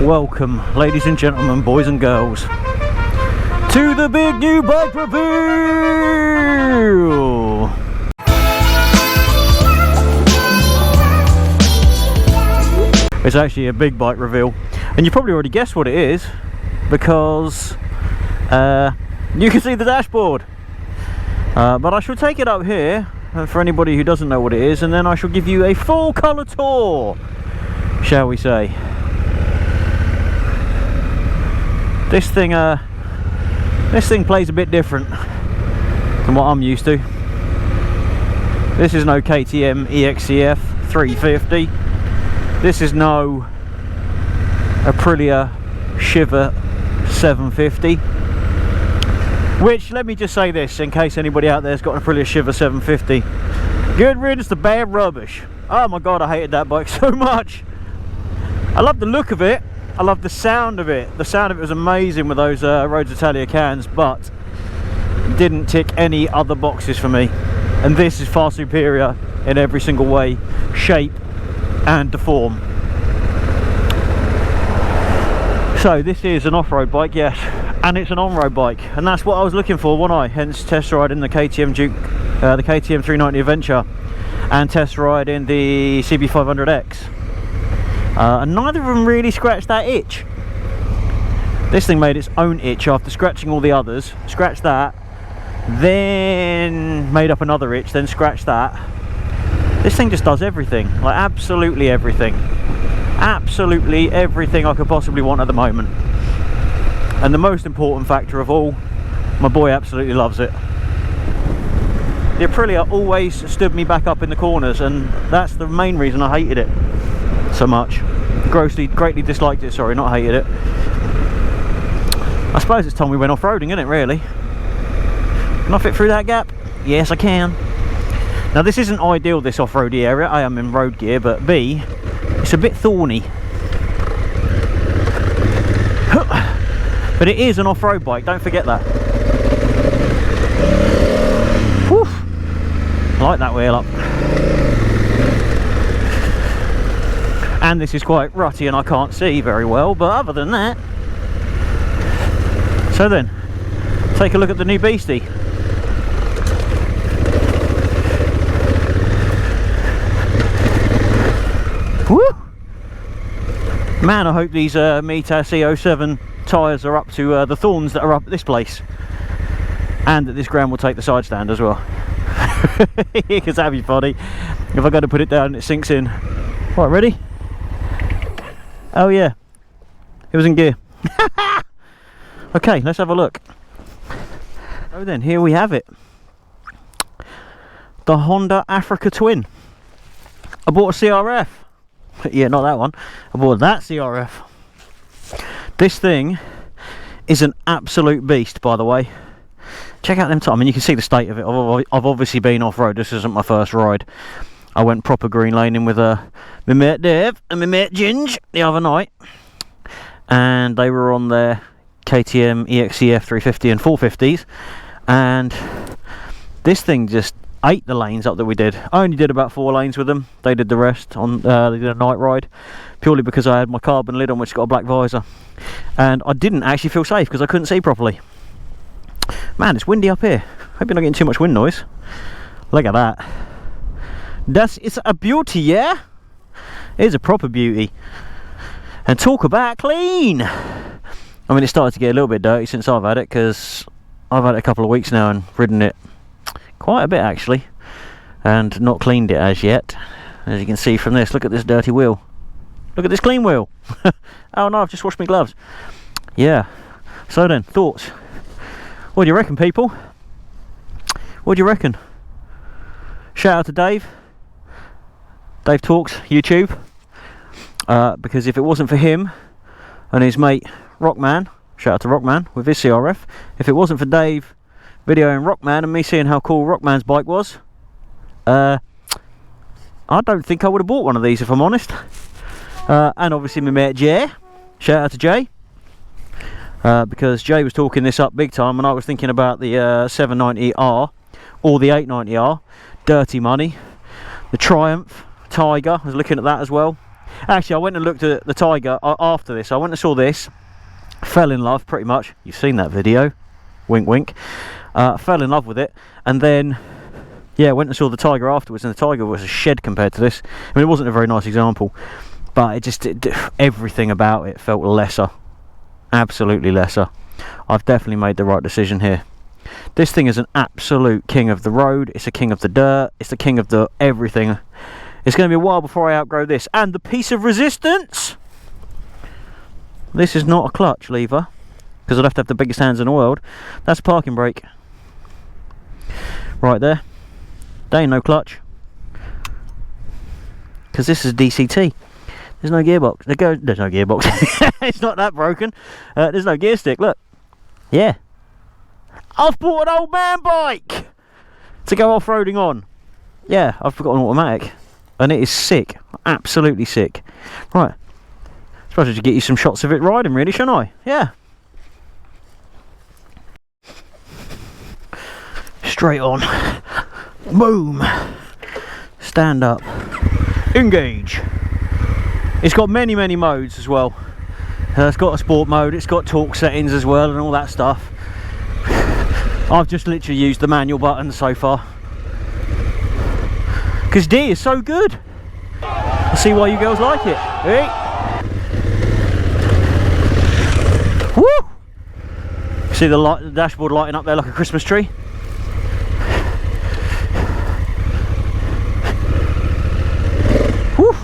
Welcome, ladies and gentlemen, boys and girls, to the big new bike reveal! It's actually a big bike reveal, and you probably already guessed what it is, because you can see the dashboard. But I shall take it up here, for anybody who doesn't know what it is, and then I shall give you a full colour tour, shall we say. This thing plays a bit different than what I'm used to. This is no KTM EXCF 350. This is no Aprilia Shiver 750. Which, let me just say this, in case anybody out there's got an Aprilia Shiver 750. Good riddance to bad rubbish. Oh my god, I hated that bike so much. I love the look of it. I love the sound of it. The sound of it was amazing with those Rhodes Italia cans, but didn't tick any other boxes for me. And this is far superior in every single way, shape and the form. So this is an off-road bike, yes, and it's an on-road bike, and that's what I was looking for, wasn't I? Hence test riding the KTM Duke, the KTM 390 Adventure, and test riding the CB500X. And neither of them really scratched that itch. This thing made its own itch after scratching all the others. Scratched that, then made up another itch, then scratched that. This thing just does everything, like absolutely everything. Absolutely everything I could possibly want at the moment. And the most important factor of all, my boy absolutely loves it. The Aprilia always stood me back up in the corners, and that's the main reason I hated it so much. Greatly disliked it, sorry, not hated it. I suppose it's time we went off-roading, isn't it, really? Can I fit through that gap? Yes, I can. Now, this isn't ideal, this off-roady area. I am in road gear, but B, it's a bit thorny. But it is an off-road bike, don't forget that. Whew. I like that wheel up. And this is quite rutty and I can't see very well, but other than that. So then, take a look at the new beastie. Woo! Man, I hope these Meta CO7 tyres are up to the thorns that are up at this place. And that this ground will take the side stand as well. Because that'd be funny if I go to put it down and it sinks in. Right, ready? Oh yeah, it was in gear. Okay, let's have a look. Oh then, here we have it. The Honda Africa Twin. I bought a CRF. Yeah, not that one. I bought that CRF. This thing is an absolute beast, by the way. Check out them I mean, you can see the state of it. I've obviously been off-road. This isn't my first ride. I went proper green laning with my mate Dave and my mate Ginge the other night, and they were on their KTM EXCF 350 and 450s, and this thing just ate the lanes up that we did. I only did about 4 lanes with them. They did the rest on. They did a night ride, purely because I had my carbon lid on, which got a black visor, and I didn't actually feel safe because I couldn't see properly. Man, it's windy up here. Hope you're not getting too much wind noise. Look at that. It's a beauty, yeah? It is a proper beauty. And talk about clean! I mean, it started to get a little bit dirty since I've had it, because I've had it a couple of weeks now and ridden it quite a bit actually, and not cleaned it as yet. As you can see from this, look at this dirty wheel. Look at this clean wheel! Oh no, I've just washed my gloves. Yeah. So then, thoughts? What do you reckon, people? What do you reckon? Shout out to Dave. Dave Talks YouTube, because if it wasn't for him and his mate Rockman, shout out to Rockman with his CRF, if it wasn't for Dave videoing Rockman and me seeing how cool Rockman's bike was, I don't think I would have bought one of these, if I'm honest. And obviously my mate Jay, shout out to Jay, because Jay was talking this up big time, and I was thinking about the 790R or the 890R, dirty money. The Triumph Tiger, I was looking at that as well. Actually, I went and looked at the Tiger after this. I went and saw this, fell in love pretty much. You've seen that video, wink wink. Fell in love with it, and then yeah, went and saw the Tiger afterwards, and the Tiger was a shed compared to this. I mean, it wasn't a very nice example, but everything about it felt lesser, absolutely lesser. I've definitely made the right decision here. This thing is an absolute king of the road. It's a king of the dirt. It's the king of the everything. It's going to be a while before I outgrow this. And the piece of resistance, this is not a clutch lever, because I'd have to have the biggest hands in the world. That's a parking brake right there. There ain't no clutch, because this is DCT. There's no gearbox. There's no gearbox. It's not that broken. There's no gear stick. Look. Yeah. I've bought an old man bike to go off-roading on. Yeah, I've got an automatic, and it is sick. Absolutely sick. Right. I suppose I should get you some shots of it riding, really, shouldn't I? Yeah. Straight on. Boom. Stand up. Engage. It's got many modes as well. It's got a sport mode, it's got torque settings as well, and all that stuff. I've just literally used the manual button so far, because D is so good. I see why you girls like it. Hey. Woo! See the dashboard lighting up there like a Christmas tree. Woo!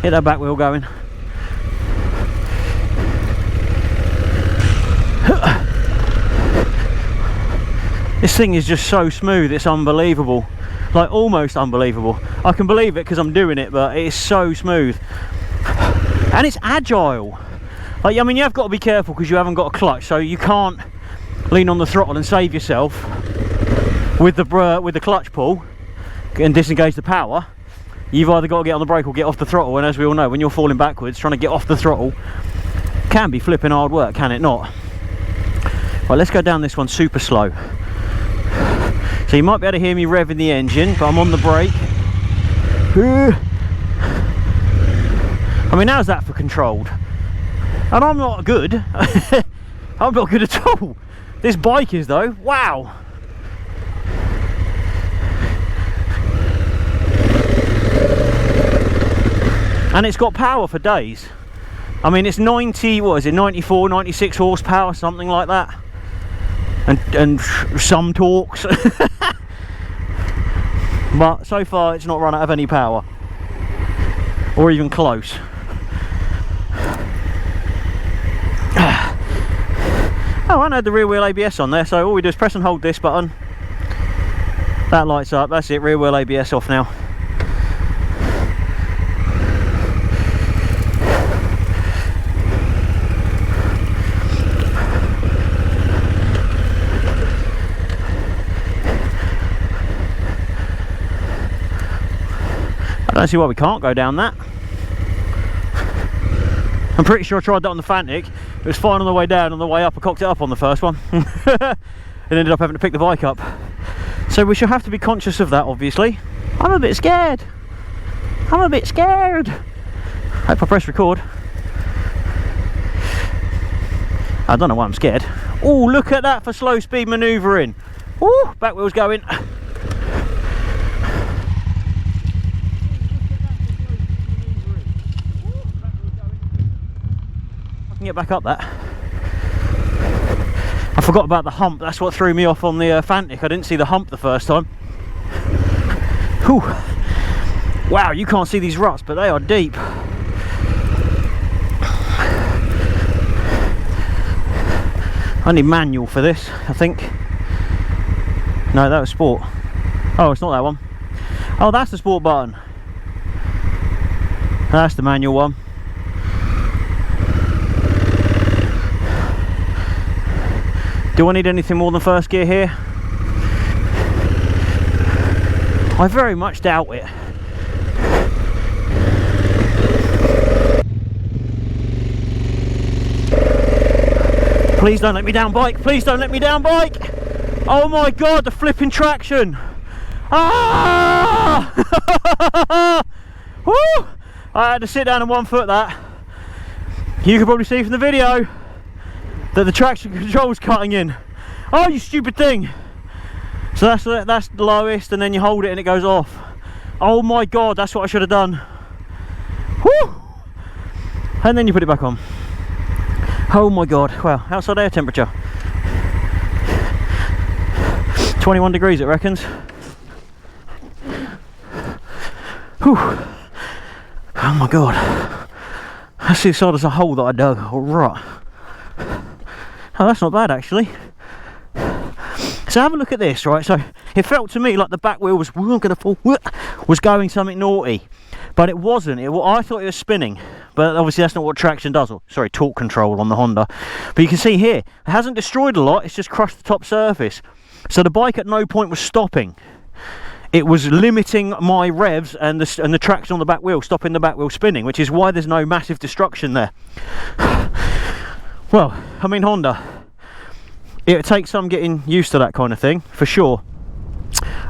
Hit that back wheel going. This thing is just so smooth, it's unbelievable. Like, almost unbelievable. I can believe it because I'm doing it, but it's so smooth. And it's agile. Like, I mean, you have got to be careful because you haven't got a clutch, so you can't lean on the throttle and save yourself with the clutch pull and disengage the power. You've either got to get on the brake or get off the throttle, and as we all know, when you're falling backwards, trying to get off the throttle can be flipping hard work, can it not? Right, let's go down this one super slow. So you might be able to hear me revving the engine, but I'm on the brake. I mean, how's that for controlled? And I'm not good. I'm not good at all. This bike is though, wow. And it's got power for days. I mean, it's 94, 96 horsepower, something like that. And some torques. But so far it's not run out of any power, or even close. Oh, and I had the rear wheel ABS on there, so all we do is press and hold this button. That lights up, that's it, rear wheel ABS off now. I don't see why we can't go down that. I'm pretty sure I tried that on the Fantic. It was fine on the way down. On the way up, I cocked it up on the first one and ended up having to pick the bike up. So we shall have to be conscious of that, obviously. I'm a bit scared. I'm a bit scared. Hope I press record. I don't know why I'm scared. Oh, look at that for slow speed manoeuvring. Oh, back wheel's going. Get back up that. I forgot about the hump. That's what threw me off on the Fantic. I didn't see the hump the first time. Whew. Wow, you can't see these ruts, but they are deep. I need manual for this, I think. No, that was sport. Oh, it's not that one. Oh, that's the sport button. That's the manual one. Do I need anything more than first gear here? I very much doubt it. Please don't let me down, bike. Please don't let me down, bike. Oh my god, the flipping traction. Ah! Woo! I had to sit down and 1 foot that. You can probably see from the video that the traction control's cutting in. Oh, you stupid thing. So that's the lowest, and then you hold it and it goes off. Oh my god, that's what I should have done. Woo! And then you put it back on. Oh my god. Well, outside air temperature 21 degrees it reckons. Whew. Oh my god. That's the side of the hole that I dug. Alright. Oh, that's not bad actually. So have a look at this, right? So it felt to me like the back wheel was gonna fall, was going something naughty, but it wasn't. I thought it was spinning, but obviously that's not what traction does. Or sorry, torque control on the Honda. But you can see here, it hasn't destroyed a lot. It's just crushed the top surface. So the bike at no point was stopping. It was limiting my revs and the traction on the back wheel, stopping the back wheel spinning, which is why there's no massive destruction there. Well, I mean, Honda, it takes some getting used to that kind of thing, for sure.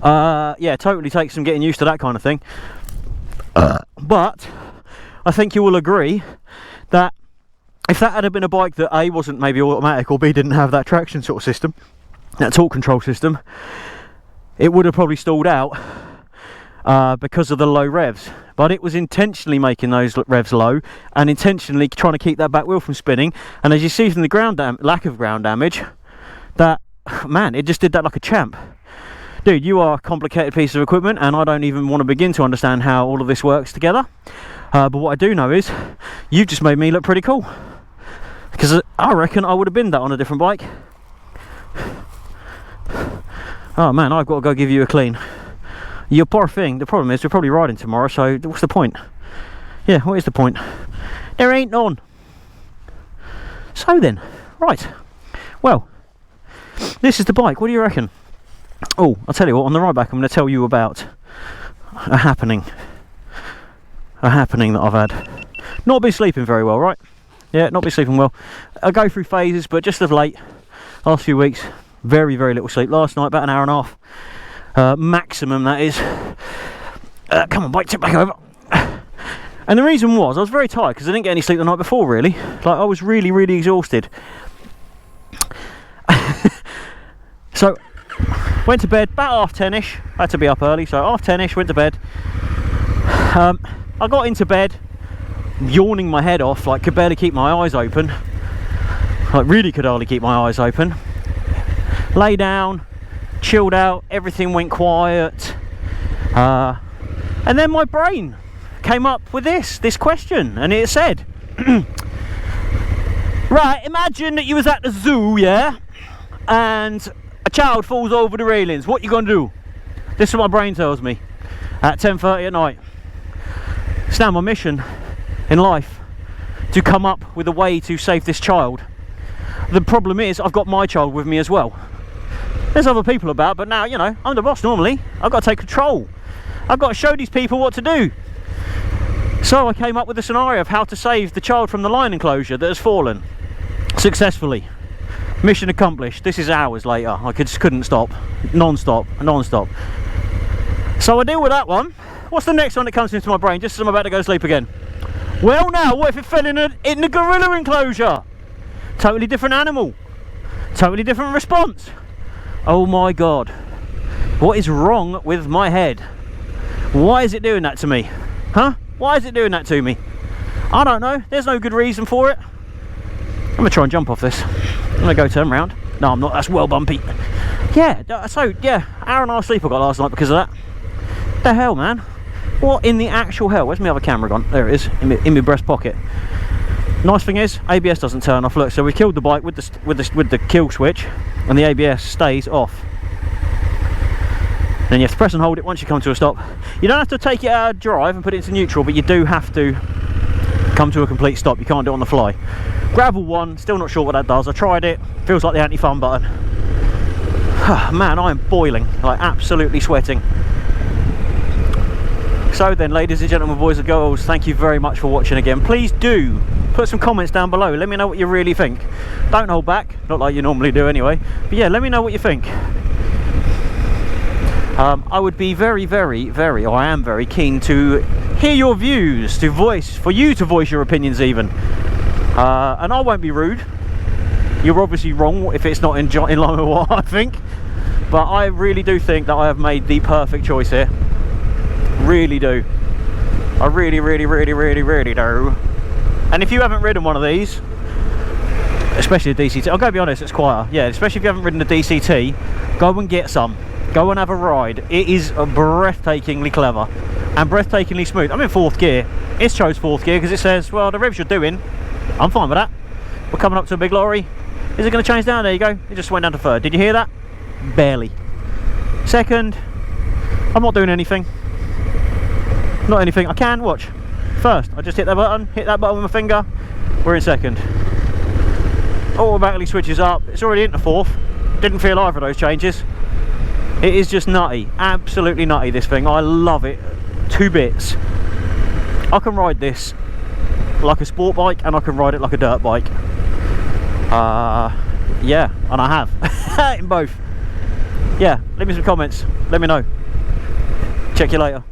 Yeah, totally takes some getting used to that kind of thing. But I think you will agree that if that had been a bike that A, wasn't maybe automatic, or B, didn't have that traction sort of system, that torque control system, it would have probably stalled out because of the low revs. But it was intentionally making those revs low and intentionally trying to keep that back wheel from spinning. And as you see from the lack of ground damage, that, man, it just did that like a champ. Dude, you are a complicated piece of equipment, and I don't even want to begin to understand how all of this works together. But what I do know is you've just made me look pretty cool, because I reckon I would have been that on a different bike. Oh man, I've got to go give you a clean. Your poor thing. The problem is we're probably riding tomorrow, so what's the point? Yeah, what is the point? There ain't none. So then, right. Well, this is the bike. What do you reckon? Oh, I'll tell you what, on the ride back I'm going to tell you about a happening that I've had. Not been sleeping very well, right? Yeah, not been sleeping well. I go through phases, but just of late, last few weeks, very, very little sleep. Last night, about an hour and a half. Maximum, that is. Come on, bike, tip back over. And the reason was, I was very tired because I didn't get any sleep the night before, really. Like, I was really, really exhausted. So, went to bed about 10:30ish. I had to be up early, so 10:30ish, went to bed. I got into bed, yawning my head off, like could barely keep my eyes open. Like really could hardly keep my eyes open. Lay down, chilled out, everything went quiet. And then my brain came up with this question, and it said, right, imagine that you was at the zoo, yeah, and a child falls over the railings. What you gonna do? This is what my brain tells me at 10:30 at night. It's now my mission in life to come up with a way to save this child. The problem is I've got my child with me as well. There's other people about, but now, you know, I'm the boss normally. I've got to take control. I've got to show these people what to do. So I came up with a scenario of how to save the child from the lion enclosure that has fallen successfully. Mission accomplished. This is hours later. I just couldn't stop. Non-stop. So I deal with that one. What's the next one that comes into my brain just as I'm about to go to sleep again? Well, now, what if it fell in the gorilla enclosure? Totally different animal. Totally different response. Oh my god. What is wrong with my head? Why is it doing that to me? Huh? Why is it doing that to me? I don't know. There's no good reason for it. I'm going to try and jump off this. I'm going to go turn round. No, I'm not. That's well bumpy. Yeah, so, yeah, hour and a half sleep I got last night because of that. The hell, man? What in the actual hell? Where's my other camera gone? There it is, in my breast pocket. Nice thing is, ABS doesn't turn off. Look, so we killed the bike with the kill switch, and the ABS stays off. Then you have to press and hold it once you come to a stop. You don't have to take it out of drive and put it into neutral, but you do have to come to a complete stop. You can't do it on the fly. Gravel one, still not sure what that does. I tried it. Feels like the anti-fun button. Man, I am boiling, like absolutely sweating. So then, ladies and gentlemen, boys and girls, thank you very much for watching again. Please do put some comments down below. Let me know what you really think. Don't hold back, not like you normally do anyway. But yeah, let me know what you think. I would be very, very, very, or I am very keen to hear your views, for you to voice your opinions even. And I won't be rude. You're obviously wrong if it's not in line with what I think. But I really do think that I have made the perfect choice here. Really do. I really do. And if you haven't ridden one of these, especially a DCT, I'll go be honest, it's quieter. Yeah, especially if you haven't ridden a DCT, go and get some. Go and have a ride. It is breathtakingly clever and breathtakingly smooth. I'm in 4th gear. It's chose 4th gear because it says, well, the revs you're doing, I'm fine with that. We're coming up to a big lorry. Is it going to change down? There you go. It just went down to 3rd. Did you hear that? Barely. 2nd, I'm not doing anything. Not anything. I can watch. 1st, I just hit that button with my finger. We're in 2nd. Automatically switches up. It's already into 4th. Didn't feel either of those changes. It is just nutty. Absolutely nutty, this thing. I love it. 2 bits. I can ride this like a sport bike and I can ride it like a dirt bike. Yeah, and I have. In both. Yeah, leave me some comments. Let me know. Check you later.